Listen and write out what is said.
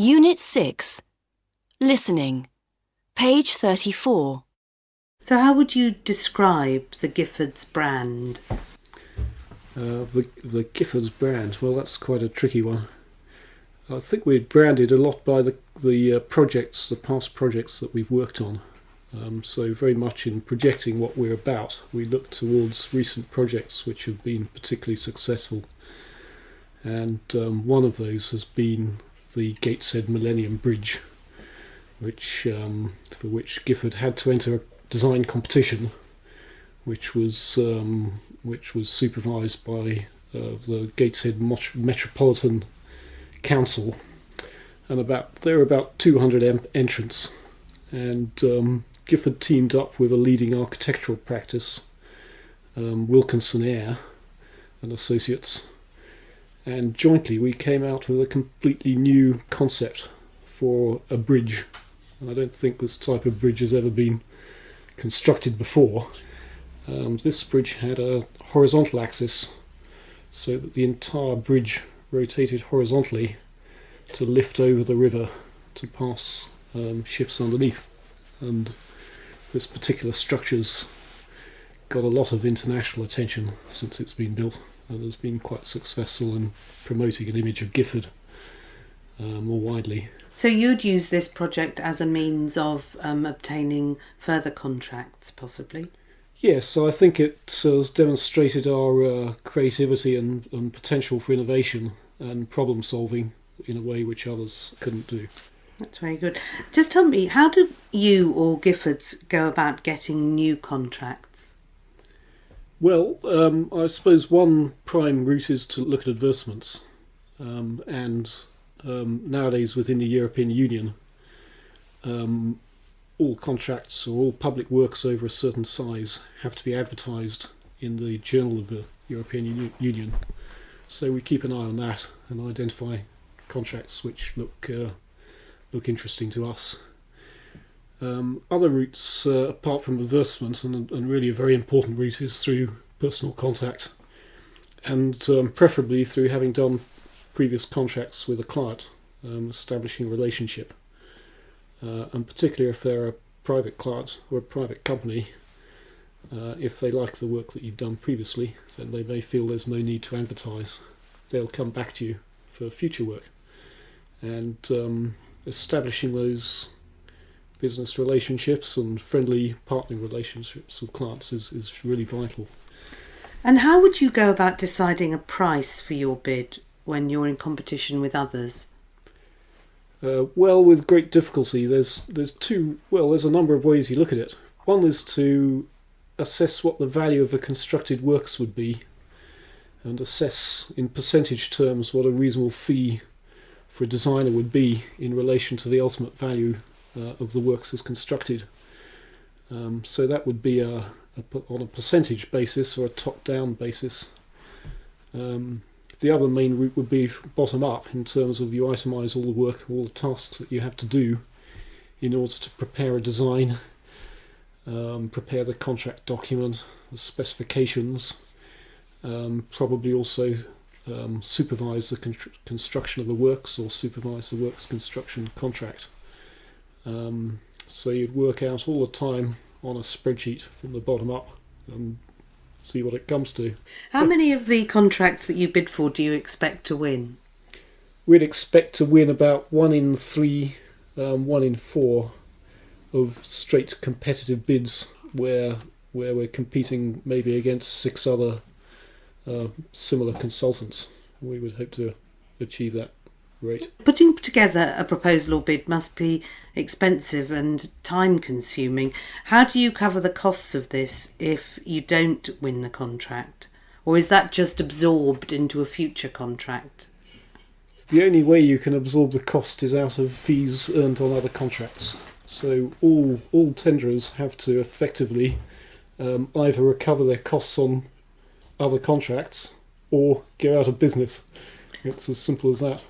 Unit 6. Listening. Page 34. So how would you describe the Giffords brand? The Giffords brand, well, that's quite a tricky one. I think we're branded a lot by the projects, the past projects that we've worked on. So very much in projecting what we're about, we look towards recent projects which have been particularly successful. And one of those has been the Gateshead Millennium Bridge, for which Gifford had to enter a design competition, which was supervised by the Gateshead Metropolitan Council, and there were about 200 entrants, and Gifford teamed up with a leading architectural practice, Wilkinson Eyre and Associates, and jointly we came out with a completely new concept for a bridge. I don't think this type of bridge has ever been constructed before. This bridge had a horizontal axis, so that the entire bridge rotated horizontally to lift over the river to pass ships underneath. And this particular structure's got a lot of international attention since it's been built, and has been quite successful in promoting an image of Gifford more widely. So you'd use this project as a means of obtaining further contracts, possibly? Yes, so I think it has demonstrated our creativity and potential for innovation and problem solving in a way which others couldn't do. That's very good. Just tell me, how do you or Giffords go about getting new contracts? Well, I suppose one prime route is to look at advertisements, and nowadays within the European Union, all contracts or all public works over a certain size have to be advertised in the Journal of the European Union. So we keep an eye on that and identify contracts which look interesting to us. Other routes, apart from advertisement, and really a very important route, is through personal contact, and preferably through having done previous contracts with a client, establishing a relationship. And particularly if they're a private client or a private company, if they like the work that you've done previously, then they may feel there's no need to advertise. They'll come back to you for future work. And establishing those business relationships and friendly partnering relationships with clients is really vital. And how would you go about deciding a price for your bid when you're in competition with others? Well, with great difficulty. There's a number of ways you look at it. One is to assess what the value of the constructed works would be, and assess in percentage terms what a reasonable fee for a designer would be in relation to the ultimate value of the works as constructed. So that would be on a percentage basis or a top-down basis. The other main route would be bottom up, in terms of you itemise all the work, all the tasks that you have to do in order to prepare a design, prepare the contract document, the specifications, probably also supervise the construction of the works, or supervise the works construction contract. So you'd work out all the time on a spreadsheet from the bottom up and see what it comes to. How many of the contracts that you bid for do you expect to win? We'd expect to win about 1 in 3, 1 in 4 of straight competitive bids where we're competing maybe against 6 other similar consultants. We would hope to achieve that rate. Putting together a proposal or bid must be expensive and time consuming. How do you cover the costs of this if you don't win the contract? Or is that just absorbed into a future contract? The only way you can absorb the cost is out of fees earned on other contracts. So all tenderers have to effectively either recover their costs on other contracts or go out of business. It's as simple as that.